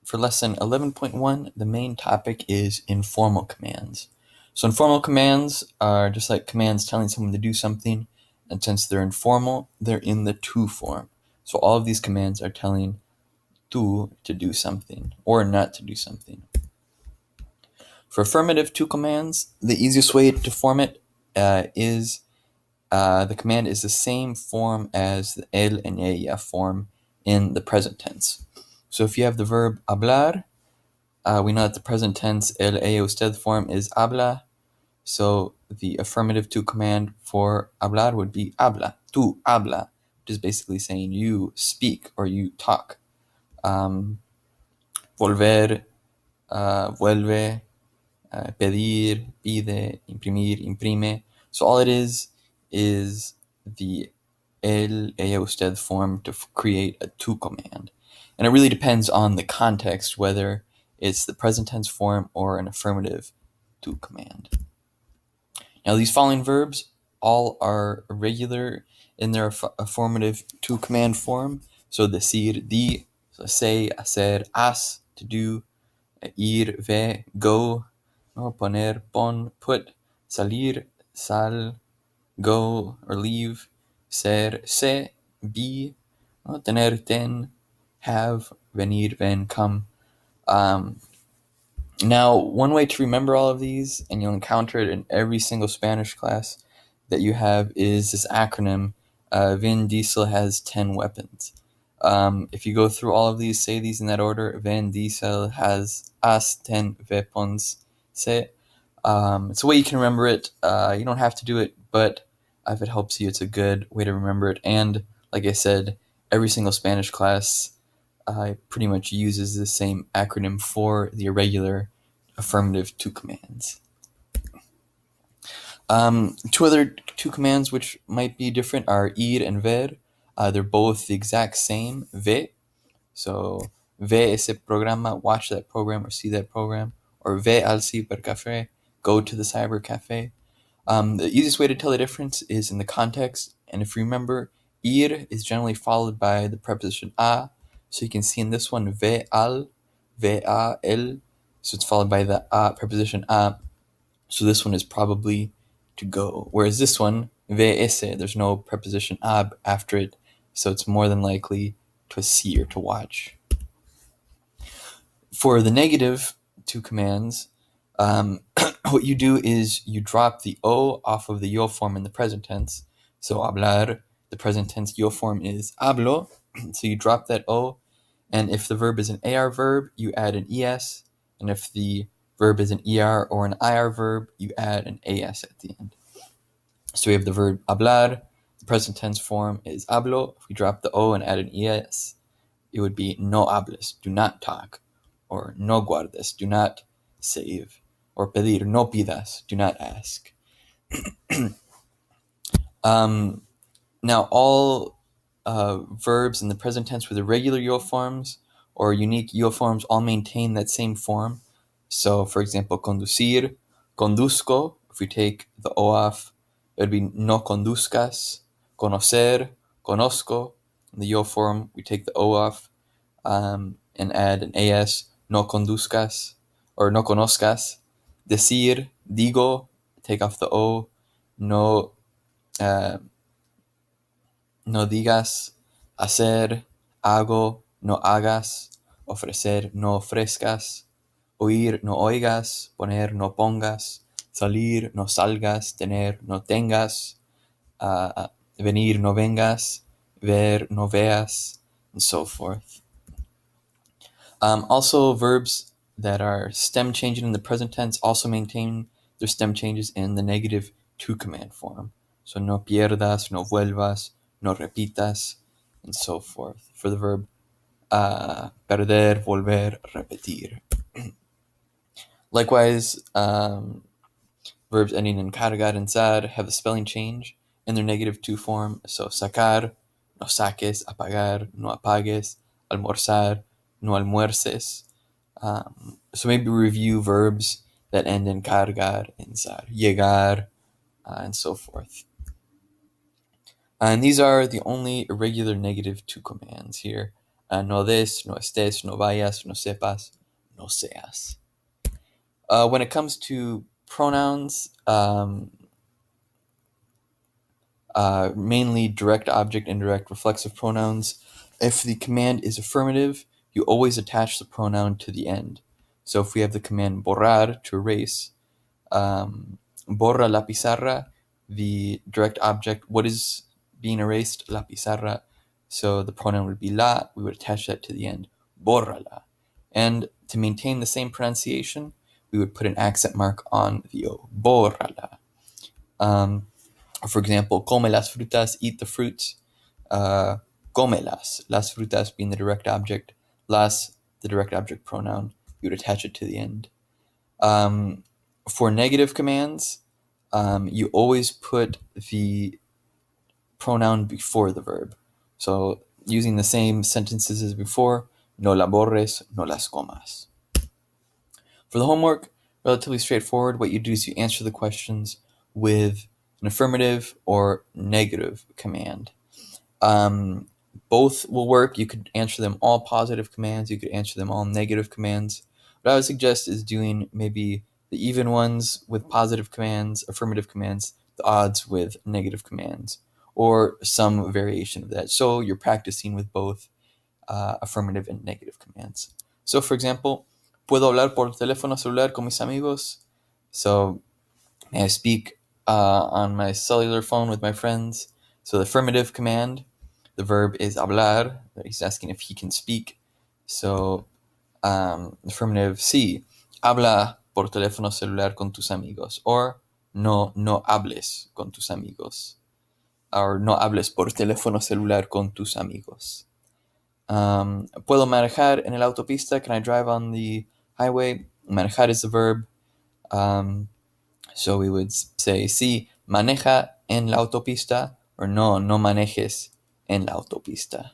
For lesson 11.1, the main topic is informal commands. So informal commands are just like commands telling someone to do something, and since they're informal, they're in the to form. So all of these commands are telling to do something or not to do something. For affirmative to commands, the easiest way to form it is the command is the same form as the él and ella form in the present tense. So if you have the verb hablar, we know that the present tense él, ella, usted form is habla. So the affirmative to command for hablar would be habla, tú habla, which is basically saying you speak or you talk. Volver, vuelve, pedir, pide, imprimir, imprime. So all it is the él, ella, usted form to create a to command. And it really depends on the context, whether it's the present tense form or an affirmative to command. Now these following verbs all are irregular in their affirmative to command form. So decir, di, so say, hacer, haz, to do, ir, ve, go, no, poner, pon, put, salir, sal, go or leave, ser, sé, be, no, tener, ten, have, venir, ven, come. Now, one way to remember all of these, and you'll encounter it in every single Spanish class that you have, is this acronym, Vin Diesel has 10 weapons. If you go through all of these, say these in that order, Vin Diesel has 10 weapons. Say it's a way you can remember it. You don't have to do it, but if it helps you, it's a good way to remember it. And like I said, every single Spanish class pretty much uses the same acronym for the irregular affirmative to commands. Two other to commands which might be different are ir and ver. They're both the exact same, ve. So, ve ese programa, watch that program or see that program. Or ve al cibercafé, go to the cyber cafe. The easiest way to tell the difference is in the context. And if you remember, ir is generally followed by the preposition a. So you can see in this one, ve al, ve a, el. So it's followed by the a preposition a. So this one is probably to go. Whereas this one, ve ese, there's no preposition ab after it. So it's more than likely to see or to watch. For the negative to commands, what you do is you drop the o off of the yo form in the present tense. So hablar, the present tense yo form is hablo. So you drop that o. And if the verb is an AR verb, you add an ES. And if the verb is an ER or an IR verb, you add an AS at the end. So we have the verb hablar. The present tense form is hablo. If we drop the O and add an ES, it would be no hables, do not talk. Or no guardes, do not save. Or pedir, no pidas, do not ask. Now, all verbs in the present tense with irregular yo forms or unique yo forms all maintain that same form. So, for example, conducir, conduzco. If we take the o off, it would be no conduzcas. Conocer, conozco. In the yo form, we take the o off and add an as, no conduzcas, or no conozcas. Decir, digo, take off the o, no digas. Hacer, hago, no hagas. Ofrecer, no ofrezcas. Oír, no oigas. Poner, no pongas. Salir, no salgas. Tener, no tengas. Venir, no vengas. Ver, no veas, and so forth. Also, verbs that are stem changing in the present tense also maintain their stem changes in the negative to command form. So no pierdas, no vuelvas, no repitas, and so forth. For the verb perder, volver, repetir. Likewise, verbs ending in cargar and zar have a spelling change in their negative to form. So sacar, no saques, apagar, no apagues, almorzar, no almuerces. So maybe review verbs that end in cargar and zar, llegar, and so forth. And these are the only irregular negative to commands here. no des, no estés, no vayas, no sepas, no seas. When it comes to pronouns, mainly direct object, indirect, reflexive pronouns, if the command is affirmative, you always attach the pronoun to the end. So if we have the command borrar, to erase, borra la pizarra, the direct object, what is being erased? La pizarra. So the pronoun would be la, we would attach that to the end. Bórrala. And to maintain the same pronunciation, we would put an accent mark on the O. Bórrala. For example, come las frutas, eat the fruits. Comelas, las frutas being the direct object, las, the direct object pronoun, you would attach it to the end. For negative commands, you always put the pronoun before the verb. So using the same sentences as before, no la borres, no las comas. For the homework, relatively straightforward. What you do is you answer the questions with an affirmative or negative command. Both will work. You could answer them all positive commands. You could answer them all negative commands. What I would suggest is doing maybe the even ones with positive commands, affirmative commands, the odds with negative commands, or some variation of that. So you're practicing with both affirmative and negative commands. So for example, puedo hablar por teléfono celular con mis amigos. So may I speak on my cellular phone with my friends? So the affirmative command, the verb is hablar. He's asking if he can speak. So affirmative, sí, habla por teléfono celular con tus amigos. Or no hables con tus amigos. Or no hables por teléfono celular con tus amigos. Puedo manejar en el autopista. Can I drive on the highway? Manejar is the verb. So we would say, sí, maneja en la autopista, or no manejes en la autopista.